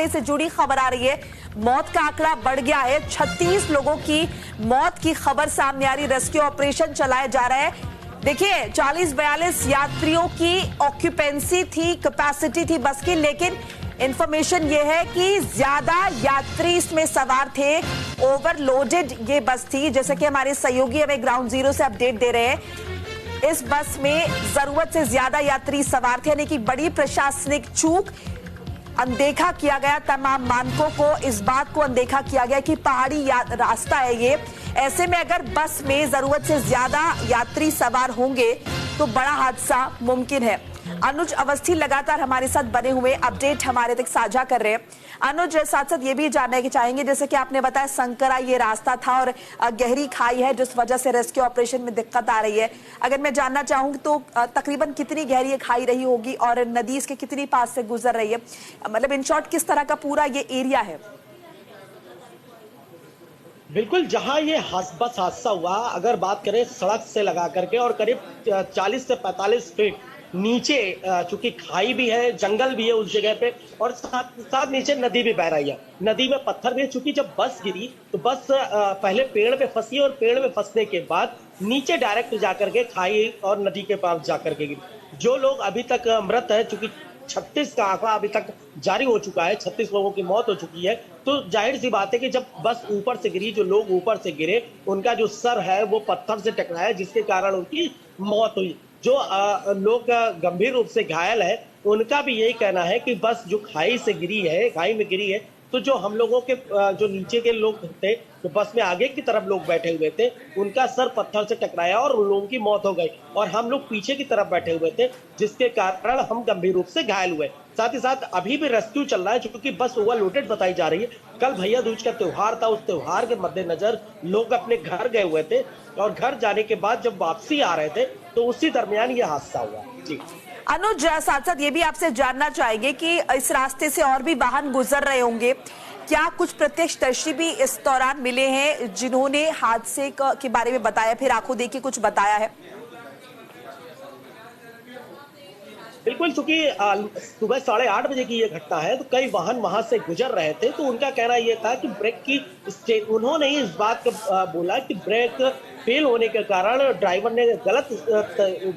हादसे से जुड़ी खबर आ रही है। मौत का आंकड़ा बढ़ गया है, 36 लोगों की मौत की खबर सामने आ रही। रेस्क्यू ऑपरेशन चलाया जा रहा है। देखिए 40-42 यात्रियों की ऑक्यूपेंसी थी, कैपेसिटी थी बस की, लेकिन इंफॉर्मेशन ये है कि ज्यादा यात्री इसमें सवार थे, ओवरलोडेड ये बस थी। जैसे कि हमारे सहयोगी हमें ग्राउंड जीरो से अपडेट दे रहे हैं, इस बस में जरूरत से ज्यादा यात्री सवार थे, यानी कि बड़ी प्रशासनिक चूक। अनदेखा किया गया तमाम मानकों को, इस बात को अनदेखा किया गया कि पहाड़ी रास्ता है ये। ऐसे में अगर बस में जरूरत से ज्यादा यात्री सवार होंगे तो बड़ा हादसा मुमकिन है। अनुज अवस्थी लगातार हमारे साथ बने हुए अपडेट हमारे तक साझा कर रहे हैं। अनुज, साथ साथ ये भी जानना कि चाहेंगे, जैसे कि आपने बताया संकरा ये रास्ता था और गहरी खाई है जिस वजह से रेस्क्यू ऑपरेशन में दिक्कत आ रही है। अगर मैं जानना चाहूंगी तो तकरीबन कितनी गहरी ये खाई रही होगी और नदी इसके कितनी पास से गुजर रही है, मतलब इन शॉर्ट किस तरह का पूरा ये एरिया है? बिल्कुल, जहां ये बस हादसा हुआ, अगर बात करें सड़क से लगा करके और करीब 40 से 45 फीट नीचे, चूंकि खाई भी है, जंगल भी है उस जगह पे, और साथ साथ नीचे नदी भी बह रही है। नदी में पत्थर भी, चूंकि जब बस गिरी तो बस पहले पेड़ पे फंसी और पेड़ में फंसने के बाद नीचे डायरेक्ट जाकर के खाई और नदी के पास जाकर के गिरी। जो लोग अभी तक मृत है, चूंकि 36 का आंकड़ा अभी तक जारी हो चुका है, 36 लोगों की मौत हो चुकी है, तो जाहिर सी बात है कि जब बस ऊपर से गिरी, जो लोग ऊपर से गिरे उनका जो सर है वो पत्थर से टकराया, जिसके कारण उनकी मौत हुई। जो लोग गंभीर रूप से घायल है उनका भी यही कहना है कि बस जो खाई से गिरी है, खाई में गिरी है, तो जो हम लोगों के जो नीचे के लोग थे, जो बस में आगे की तरफ लोग बैठे हुए थे, उनका सर पत्थर से टकराया और उन लोगों की मौत हो गई, और हम लोग पीछे की तरफ बैठे हुए थे, जिसके कारण हम गंभीर रूप से घायल हुए। साथ ही साथ अभी भी रेस्क्यू चल रहा है, क्योंकि बस ओवरलोडेड बताई जा रही है। कल भैया दूज का त्योहार था, उस त्योहार के मद्देनजर लोग अपने घर गए हुए थे, और घर जाने के बाद जब वापसी आ रहे थे तो उसी दरमियान ये हादसा हुआ। जी अनुज, साथ साथ ये भी आपसे जानना चाहेंगे कि इस रास्ते से और भी वाहन गुजर रहे होंगे, क्या कुछ प्रत्यक्षदर्शी भी इस दौरान मिले हैं जिन्होंने हादसे के बारे में बताया, फिर आंखों देखी कुछ बताया है? बिल्कुल, चूंकि सुबह 8:30 बजे की ये घटना है, तो कई वाहन वहां से गुजर रहे थे, तो उनका कहना यह था कि ब्रेक की उन्होंने ही इस बात का बोला कि ब्रेक फेल होने के कारण ड्राइवर ने गलत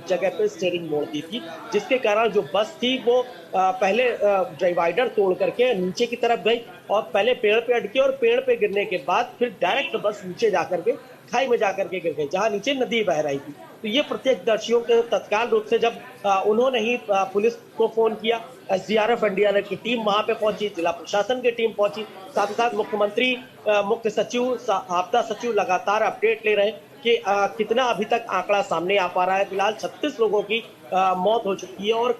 जगह पे स्टीयरिंग मोड़ दी थी, जिसके कारण जो बस थी वो पहले डिवाइडर तोड़ करके नीचे की तरफ गई और पहले पेड़ पे अटकी, और पेड़ पे गिरने के बाद फिर डायरेक्ट बस नीचे जाकर के खाई में जाकर के गिर गई, जहां नीचे नदी बह रही थी। तो ये प्रत्यक्षदर्शियों के तत्काल रूप से जब उन्होंने ही पुलिस को फोन किया, एसडीआरएफ एनडीआरएफ की टीम वहां पे पहुंची, जिला प्रशासन की टीम पहुंची, साथ ही साथ मुख्यमंत्री, मुख्य सचिव, आपदा सचिव लगातार अपडेट ले रहे हैं कि कितना अभी तक आंकड़ा सामने आ पा रहा है। फिलहाल 36 लोगों की मौत हो चुकी है और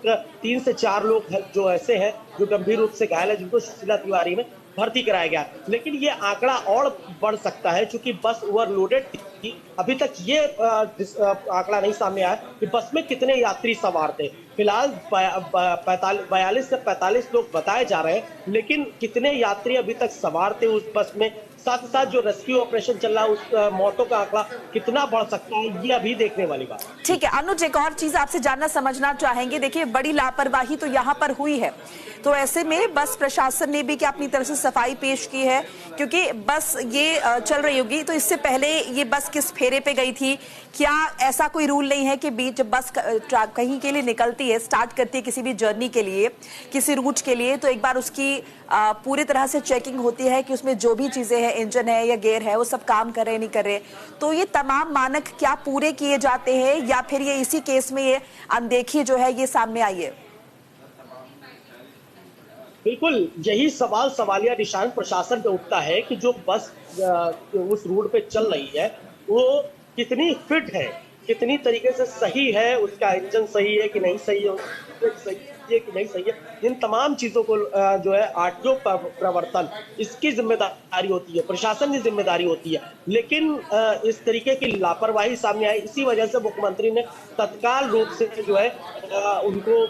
3 से 4 लोग जो ऐसे हैं जो गंभीर रूप से घायल है, जिनको सुशीला तिवारी में भर्ती कराया गया। लेकिन ये आंकड़ा और बढ़ सकता है, क्योंकि बस ओवरलोडेड थी। अभी तक ये आंकड़ा नहीं सामने आया कि बस में कितने यात्री सवार थे। फिलहाल 42 से 45 लोग बताए जा रहे हैं, लेकिन कितने यात्री अभी तक सवार थे उस बस में, साथ ही साथ जो रेस्क्यू ऑपरेशन चल रहा है उस मौतों का आंकड़ा कितना बढ़ सकता है, ये अभी देखने वाली बात। ठीक है अनुज, एक और चीज आपसे जानना समझना चाहेंगे। देखिए बड़ी लापरवाही तो यहाँ पर हुई है, तो ऐसे में बस प्रशासन ने भी क्या अपनी तरफ से सफाई पेश की है, क्योंकि बस ये चल रही होगी, तो इससे पहले ये बस किस फेरे पे गई थी? क्या ऐसा कोई रूल नहीं है कि बीच बस कहीं के लिए निकलती है, स्टार्ट करती है किसी भी जर्नी के लिए, किसी रूट के लिए, तो एक बार उसकी पूरी तरह से चेकिंग होती है कि उसमें जो भी चीजें हैं, इंजन है या गियर है, वो सब काम कर रहे नहीं कर रहे? तो ये तमाम मानक क्या पूरे किए जाते हैं, या फिर ये इसी केस में ये अनदेखी जो है ये सामने आई है? बिल्कुल, यही सवालिया निशान प्रशासन पे उठता है कि जो बस उस रूट पे चल रही है वो कितनी फिट है, कितनी तरीके से सही है, उसका इंजन सही है कि नहीं सही है, सही है कि नहीं सही है। इन तमाम चीजों को जो है आरटीओ प्रवर्तन, इसकी जिम्मेदारी होती है, प्रशासन की जिम्मेदारी होती है। लेकिन इस तरीके की लापरवाही सामने आई, इसी वजह से मुख्यमंत्री ने तत्काल रूप से जो है उनको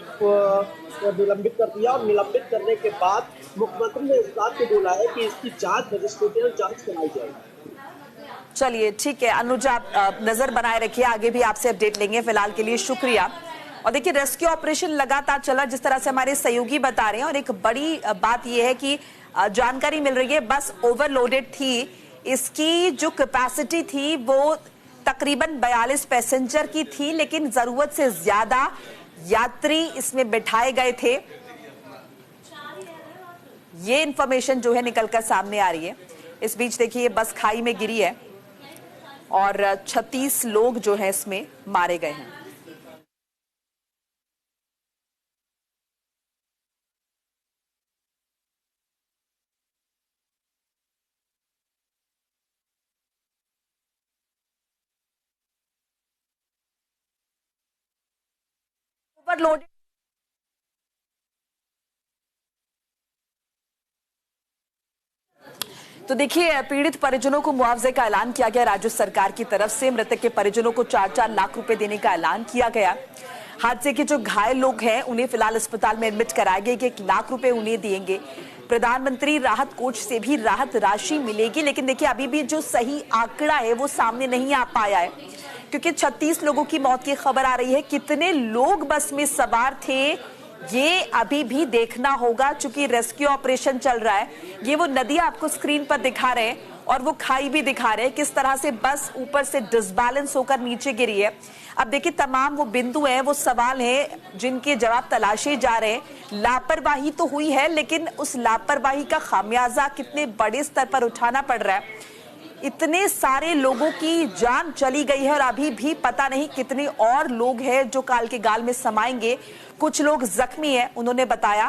निलंबित कर दिया, और निलंबित करने के बाद मुख्यमंत्री ने इस बात को बोला है कि इसकी जांच मजिस्ट्रेटियल जांच कराई जाएगी। चलिए ठीक है अनुज, आप नजर बनाए रखिए, आगे भी आपसे अपडेट लेंगे। फिलहाल के लिए शुक्रिया। और देखिए रेस्क्यू ऑपरेशन लगातार चला, जिस तरह से हमारे सहयोगी बता रहे हैं। और एक बड़ी बात यह है कि जानकारी मिल रही है बस ओवरलोडेड थी। इसकी जो कैपेसिटी थी वो तकरीबन 42 पैसेंजर की थी, लेकिन जरूरत से ज्यादा यात्री इसमें बिठाए गए थे। ये इंफॉर्मेशन जो है निकलकर सामने आ रही है। इस बीच देखिए ये बस खाई में गिरी है और 36 लोग जो है इसमें मारे गए हैं। ओवरलोडेड तो देखिए पीड़ित परिजनों को मुआवजे का ऐलान किया गया राज्य सरकार की तरफ से। मृतक के परिजनों को 4-4 लाख रुपए देने का ऐलान किया गया। हादसे के जो घायल लोग हैं उन्हें फिलहाल अस्पताल में एडमिट कराया गया कि 1 लाख रुपए उन्हें दिएंगे। प्रधानमंत्री राहत कोष से भी राहत राशि मिलेगी, लेकिन देखिए अभी भी जो सही आंकड़ा है वो सामने नहीं आ पाया है, क्योंकि 36 लोगों की मौत की खबर आ रही है। कितने लोग बस में सवार थे ये अभी भी देखना होगा, चूंकि रेस्क्यू ऑपरेशन चल रहा है। ये वो नदी आपको स्क्रीन पर दिखा रहे हैं और वो खाई भी दिखा रहे हैं, किस तरह से बस ऊपर से डिसबैलेंस होकर नीचे गिरी है। अब देखिए तमाम वो बिंदु हैं, वो सवाल हैं जिनके जवाब तलाशे जा रहे हैं। लापरवाही तो हुई है, लेकिन उस लापरवाही का खामियाजा कितने बड़े स्तर पर उठाना पड़ रहा है। इतने सारे लोगों की जान चली गई है और अभी भी पता नहीं कितने और लोग हैं जो काल के गाल में समाएंगे। कुछ लोग जख्मी हैं, उन्होंने बताया।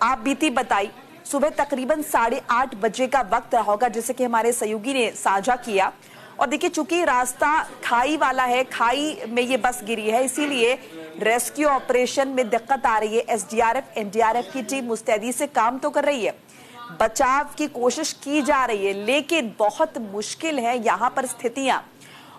आप बीती बताई सुबह तकरीबन 8:30 बजे का वक्त रहा होगा, जैसे कि हमारे सहयोगी ने साझा किया। और देखिए चूंकि रास्ता खाई वाला है, खाई में ये बस गिरी है, इसीलिए रेस्क्यू ऑपरेशन में दिक्कत आ रही है। एसडीआरएफ एनडीआरएफ की टीम मुस्तैदी से काम तो कर रही है, बचाव की कोशिश की जा रही है, लेकिन बहुत मुश्किल है यहाँ पर स्थितियां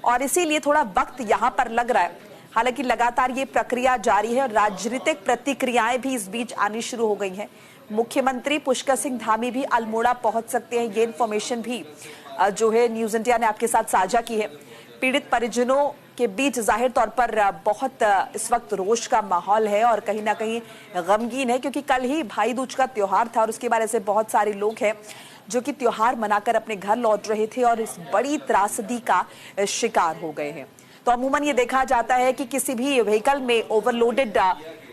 और इसीलिए थोड़ा वक्त यहाँ पर लग रहा है। हालांकि लगातार ये प्रक्रिया जारी है और राजनीतिक प्रतिक्रियाएं भी इस बीच आनी शुरू हो गई हैं। मुख्यमंत्री पुष्कर सिंह धामी भी अल्मोड़ा पहुंच सकते हैं, ये इंफॉर्मेशन भी जो है न्यूज इंडिया ने आपके साथ साझा की है। पीड़ित परिजनों के बीच जाहिर तौर पर बहुत इस वक्त रोष का माहौल है और कहीं ना कहीं गमगीन है, क्योंकि कल ही भाई दूज का त्योहार था और उसके बाद ऐसे बहुत सारे लोग हैं जो कि त्योहार मनाकर अपने घर लौट रहे थे और इस बड़ी त्रासदी का शिकार हो गए हैं। तो अमूमन ये देखा जाता है कि किसी भी व्हीकल में ओवरलोडेड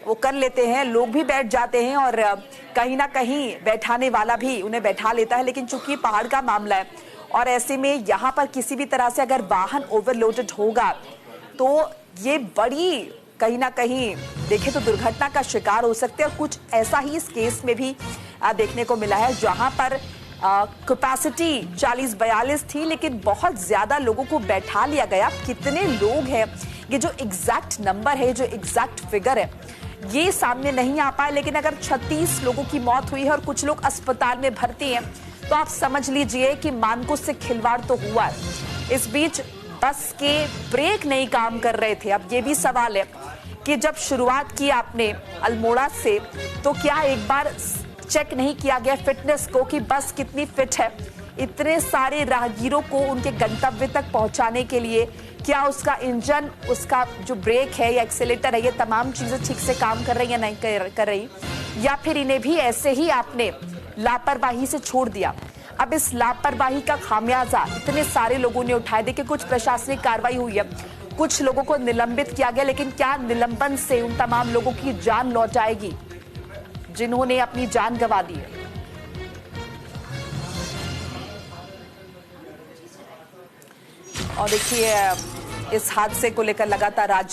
वो कर लेते हैं, लोग भी बैठ जाते हैं और कहीं ना कहीं बैठाने वाला भी उन्हें बैठा लेता है, लेकिन चूंकि पहाड़ का मामला है और ऐसे में यहाँ पर किसी भी तरह से अगर वाहन ओवरलोडेड होगा तो ये बड़ी कहीं ना कहीं देखें तो दुर्घटना का शिकार हो सकते हैं। और कुछ ऐसा ही इस केस में भी देखने को मिला है, जहां पर कैपेसिटी 40-42 थी, लेकिन बहुत ज्यादा लोगों को बैठा लिया गया। कितने लोग हैं, ये जो एग्जैक्ट नंबर है, जो एग्जैक्ट फिगर है, ये सामने नहीं आ पाया। लेकिन अगर 36 लोगों की मौत हुई है और कुछ लोग अस्पताल में भर्ती हैं, तो आप समझ लीजिए कि मानकों से खिलवाड़ तो हुआ है। इस बीच बस के ब्रेक नहीं काम कर रहे थे। अब ये भी सवाल है कि जब शुरुआत की आपने अल्मोड़ा से, तो क्या एक बार चेक नहीं किया गया फिटनेस को कि बस कितनी फिट है? इतने सारे राहगीरों को उनके गंतव्य तक पहुंचाने के लिए क्या उसका इंजन, उसका जो ब्रेक है या एक्सेलेटर है, ये तमाम चीजें ठीक से काम कर रही या नहीं कर रही, या फिर इन्हें भी ऐसे ही आपने लापरवाही से छोड़ दिया? अब इस लापरवाही का खामियाजा इतने सारे लोगों ने उठाया। देखिए कुछ प्रशासनिक कार्रवाई हुई है, कुछ लोगों को निलंबित किया गया, लेकिन क्या निलंबन से उन तमाम लोगों की जान लौट आएगी जिन्होंने अपनी जान गंवा दी है? और देखिए इस हादसे को लेकर लगातार राज्य